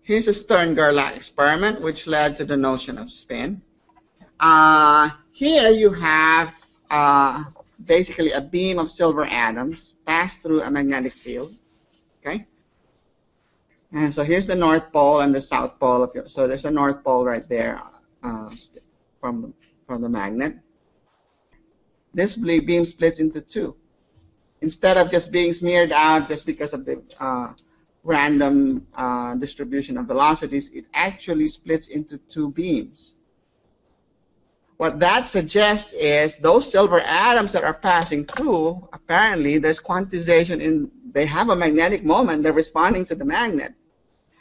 here's a Stern-Gerlach experiment, which led to the notion of spin. Here you have basically a beam of silver atoms pass through a magnetic field. Okay, and so here's the North Pole and the South Pole of your. So there's a North Pole right there from the magnet. This beam splits into two. Instead of just being smeared out just because of the random distribution of velocities, it actually splits into two beams. What that suggests is those silver atoms that are passing through, apparently there's quantization in, they have a magnetic moment, they're responding to the magnet.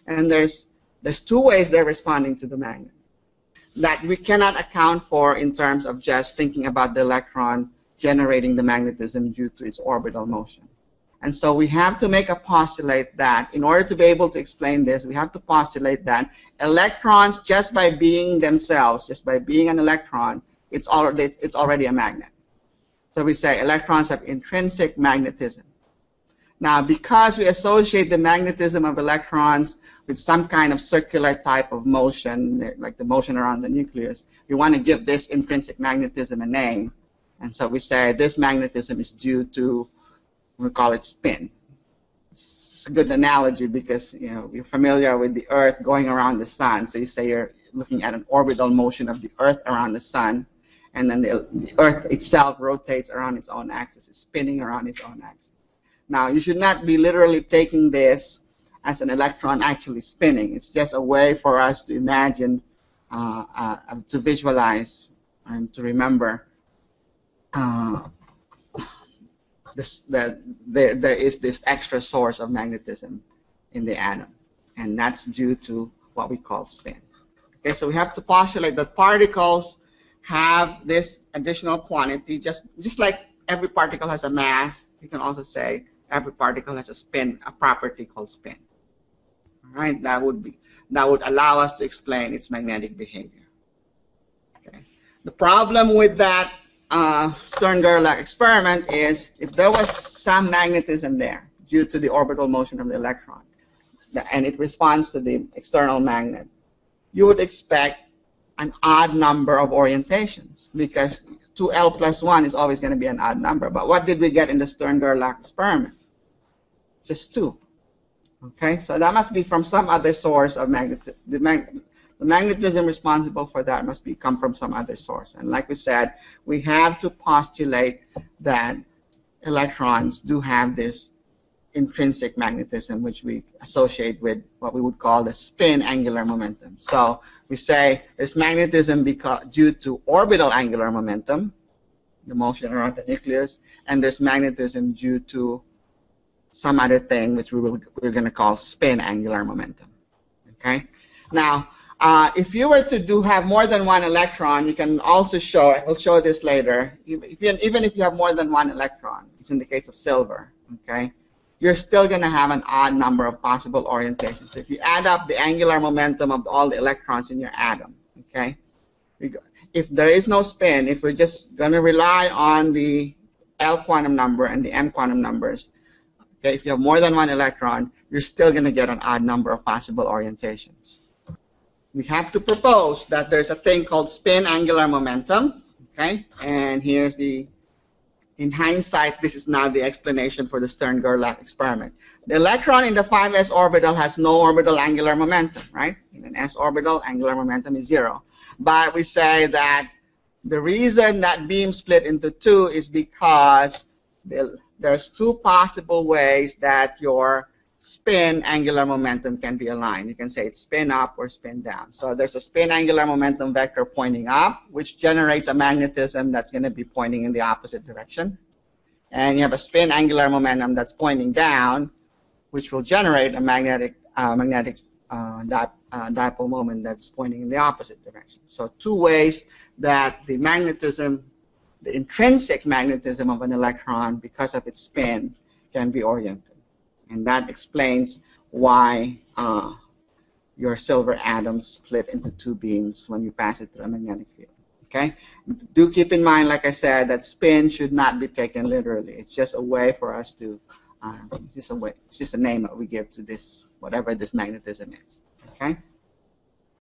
And there's two ways they're responding to the magnet that we cannot account for in terms of just thinking about the electron generating the magnetism due to its orbital motion. And so we have to make a postulate that in order to be able to explain this, we have to postulate that electrons, just by being themselves, just by being an electron, it's already a magnet. So we say electrons have intrinsic magnetism. Now, because we associate the magnetism of electrons with some kind of circular type of motion, like the motion around the nucleus, we want to give this intrinsic magnetism a name. And so we say this magnetism is due to, we call it spin. It's a good analogy because you're familiar with the Earth going around the sun. So you say you're looking at an orbital motion of the Earth around the sun, and then the Earth itself rotates around its own axis. It's spinning around its own axis. Now, you should not be literally taking this as an electron actually spinning. It's just a way for us to imagine, to visualize, and to remember that there is this extra source of magnetism in the atom, and that's due to what we call spin. Okay, so we have to postulate that particles have this additional quantity, just like every particle has a mass. You can also say every particle has a spin, a property called spin. All right, that would allow us to explain its magnetic behavior. Okay, the problem with that Stern-Gerlach experiment is if there was some magnetism there due to the orbital motion of the electron, and it responds to the external magnet, you would expect an odd number of orientations because 2L plus 1 is always going to be an odd number. But what did we get in the Stern-Gerlach experiment? Just 2. Okay, so that must be from some other source of magnetism. The magnetism responsible for that must come from some other source. And like we said, we have to postulate that electrons do have this intrinsic magnetism, which we associate with what we would call the spin angular momentum. So we say there's magnetism due to orbital angular momentum, the motion around the nucleus, and there's magnetism due to some other thing, which we're going to call spin angular momentum. Okay. Now, if you were to have more than one electron, you can also show, and we'll show this later, even if you have more than one electron, it's in the case of silver, okay, you're still going to have an odd number of possible orientations. So if you add up the angular momentum of all the electrons in your atom, okay, if there is no spin, if we're just going to rely on the L quantum number and the M quantum numbers, okay, if you have more than one electron, you're still going to get an odd number of possible orientations. We have to propose that there's a thing called spin angular momentum, okay, and here's the, in hindsight, this is now the explanation for the Stern-Gerlach experiment. The electron in the 5s orbital has no orbital angular momentum, right? In an s orbital, angular momentum is 0. But we say that the reason that beam split into 2 is because there's 2 possible ways that your spin angular momentum can be aligned. You can say it's spin up or spin down. So there's a spin angular momentum vector pointing up, which generates a magnetism that's going to be pointing in the opposite direction. And you have a spin angular momentum that's pointing down, which will generate a magnetic dipole moment that's pointing in the opposite direction. So 2 ways that the magnetism, the intrinsic magnetism of an electron, because of its spin, can be oriented. And that explains why your silver atoms split into 2 beams when you pass it through a magnetic field. Okay? Do keep in mind, like I said, that spin should not be taken literally. It's just a way for us to, it's just a name that we give to this, whatever this magnetism is. Okay.